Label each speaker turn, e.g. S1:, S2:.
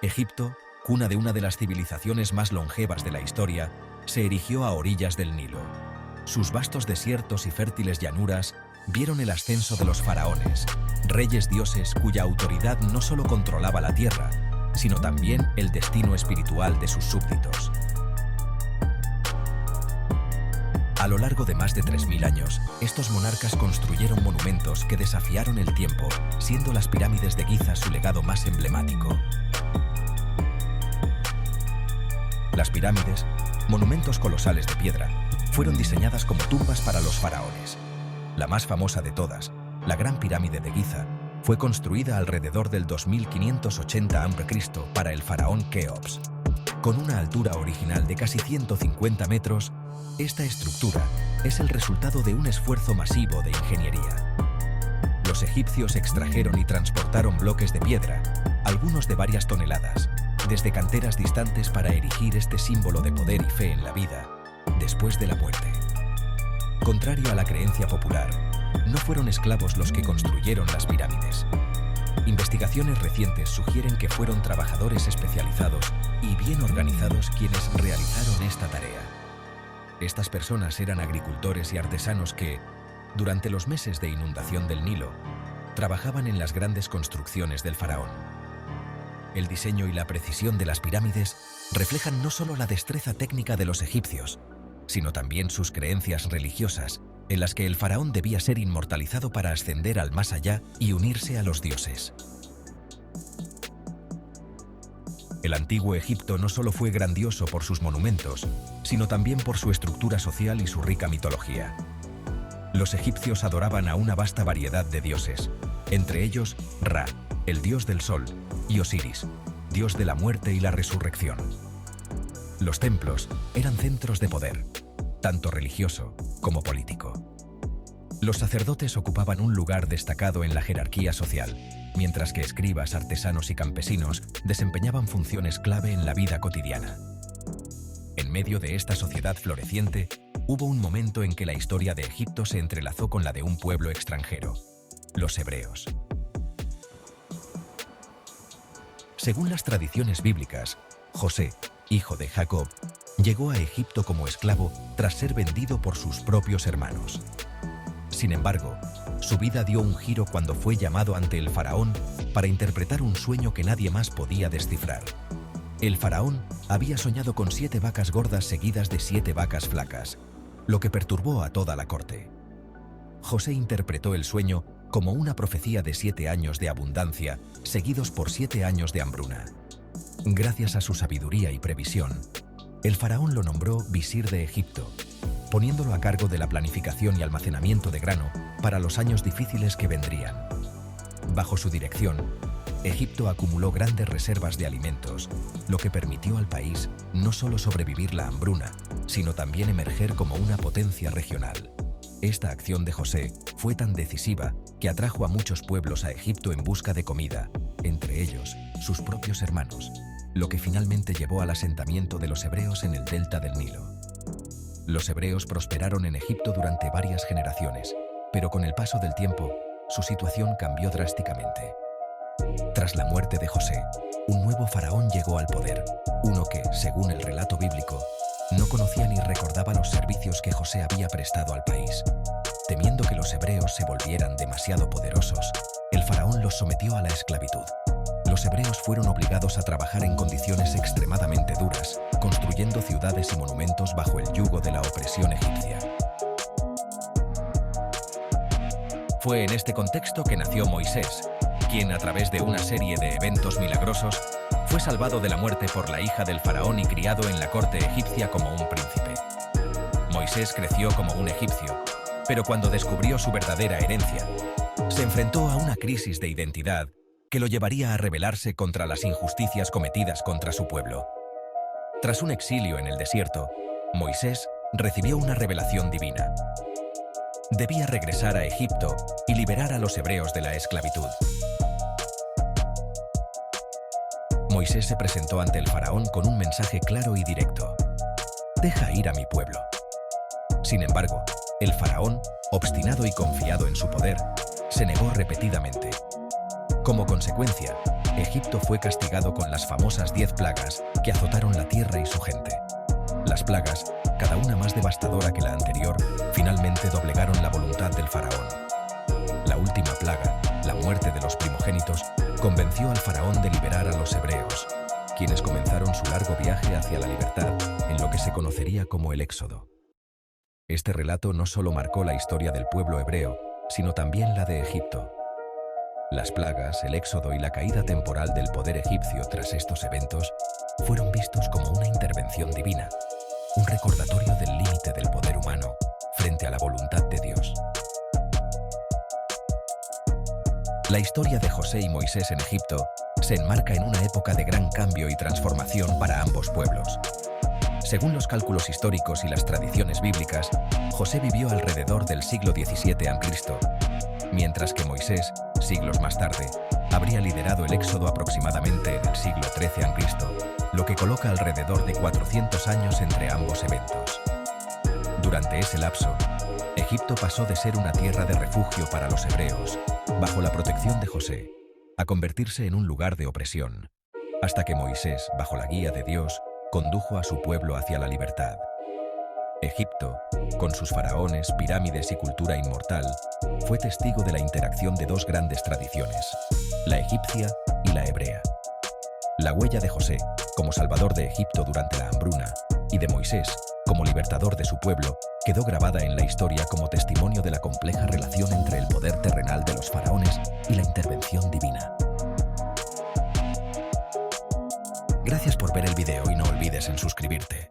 S1: Egipto, cuna de una de las civilizaciones más longevas de la historia, se erigió a orillas del Nilo. Sus vastos desiertos y fértiles llanuras vieron el ascenso de los faraones, reyes dioses cuya autoridad no solo controlaba la tierra, sino también el destino espiritual de sus súbditos. A lo largo de más de 3000 años, estos monarcas construyeron monumentos que desafiaron el tiempo, siendo las pirámides de Giza su legado más emblemático. Las pirámides, monumentos colosales de piedra, fueron diseñadas como tumbas para los faraones. La más famosa de todas, la Gran Pirámide de Giza, fue construida alrededor del 2580 a.C. para el faraón Keops. Con una altura original de casi 150 metros, esta estructura es el resultado de un esfuerzo masivo de ingeniería. Los egipcios extrajeron y transportaron bloques de piedra, algunos de varias toneladas, desde canteras distantes para erigir este símbolo de poder y fe en la vida, después de la muerte. Contrario a la creencia popular, no fueron esclavos los que construyeron las pirámides. Investigaciones recientes sugieren que fueron trabajadores especializados y bien organizados quienes realizaron esta tarea. Estas personas eran agricultores y artesanos que, durante los meses de inundación del Nilo, trabajaban en las grandes construcciones del faraón. El diseño y la precisión de las pirámides reflejan no solo la destreza técnica de los egipcios, sino también sus creencias religiosas, en las que el faraón debía ser inmortalizado para ascender al más allá y unirse a los dioses. El antiguo Egipto no solo fue grandioso por sus monumentos, sino también por su estructura social y su rica mitología. Los egipcios adoraban a una vasta variedad de dioses, entre ellos Ra, el dios del sol, y Osiris, dios de la muerte y la resurrección. Los templos eran centros de poder, tanto religioso como político. Los sacerdotes ocupaban un lugar destacado en la jerarquía social, mientras que escribas, artesanos y campesinos desempeñaban funciones clave en la vida cotidiana. En medio de esta sociedad floreciente, hubo un momento en que la historia de Egipto se entrelazó con la de un pueblo extranjero, los hebreos. Según las tradiciones bíblicas, José, hijo de Jacob, llegó a Egipto como esclavo tras ser vendido por sus propios hermanos. Sin embargo, su vida dio un giro cuando fue llamado ante el faraón para interpretar un sueño que nadie más podía descifrar. El faraón había soñado con 7 vacas gordas seguidas de 7 vacas flacas, lo que perturbó a toda la corte. José interpretó el sueño como una profecía de 7 años de abundancia, seguidos por 7 años de hambruna. Gracias a su sabiduría y previsión, el faraón lo nombró visir de Egipto, poniéndolo a cargo de la planificación y almacenamiento de grano para los años difíciles que vendrían. Bajo su dirección, Egipto acumuló grandes reservas de alimentos, lo que permitió al país no solo sobrevivir la hambruna, sino también emerger como una potencia regional. Esta acción de José fue tan decisiva que atrajo a muchos pueblos a Egipto en busca de comida, entre ellos sus propios hermanos, lo que finalmente llevó al asentamiento de los hebreos en el delta del Nilo. Los hebreos prosperaron en Egipto durante varias generaciones, pero con el paso del tiempo, su situación cambió drásticamente. Tras la muerte de José, un nuevo faraón llegó al poder, uno que, según el relato bíblico, no conocía ni recordaba los servicios que José había prestado al país. Temiendo que los hebreos se volvieran demasiado poderosos, el faraón los sometió a la esclavitud. Los hebreos fueron obligados a trabajar en condiciones extremadamente duras, construyendo ciudades y monumentos bajo el yugo de la opresión egipcia. Fue en este contexto que nació Moisés, quien a través de una serie de eventos milagrosos fue salvado de la muerte por la hija del faraón y criado en la corte egipcia como un príncipe. Moisés creció como un egipcio, pero cuando descubrió su verdadera herencia, se enfrentó a una crisis de identidad que lo llevaría a rebelarse contra las injusticias cometidas contra su pueblo. Tras un exilio en el desierto, Moisés recibió una revelación divina. Debía regresar a Egipto y liberar a los hebreos de la esclavitud. Moisés se presentó ante el faraón con un mensaje claro y directo: «Deja ir a mi pueblo». Sin embargo, el faraón, obstinado y confiado en su poder, se negó repetidamente. Como consecuencia, Egipto fue castigado con las famosas 10 plagas que azotaron la tierra y su gente. Las plagas, cada una más devastadora que la anterior, finalmente doblegaron la voluntad del faraón. La última plaga, la muerte de los primogénitos, convenció al faraón de liberar a los hebreos, quienes comenzaron su largo viaje hacia la libertad en lo que se conocería como el Éxodo. Este relato no solo marcó la historia del pueblo hebreo, sino también la de Egipto. Las plagas, el éxodo y la caída temporal del poder egipcio tras estos eventos fueron vistos como una intervención divina, un recordatorio del límite del poder humano frente a la voluntad de Dios. La historia de José y Moisés en Egipto se enmarca en una época de gran cambio y transformación para ambos pueblos. Según los cálculos históricos y las tradiciones bíblicas, José vivió alrededor del siglo XVII a.C., mientras que Moisés, siglos más tarde, habría liderado el éxodo aproximadamente en el siglo XIII a.C., lo que coloca alrededor de 400 años entre ambos eventos. Durante ese lapso, Egipto pasó de ser una tierra de refugio para los hebreos, bajo la protección de José, a convertirse en un lugar de opresión, hasta que Moisés, bajo la guía de Dios, condujo a su pueblo hacia la libertad. Egipto, con sus faraones, pirámides y cultura inmortal, fue testigo de la interacción de dos grandes tradiciones, la egipcia y la hebrea. La huella de José, como salvador de Egipto durante la hambruna, y de Moisés, como libertador de su pueblo, quedó grabada en la historia como testimonio de la compleja relación entre el poder terrenal de los faraones y la intervención divina. Gracias por ver el video y no olvides en suscribirte.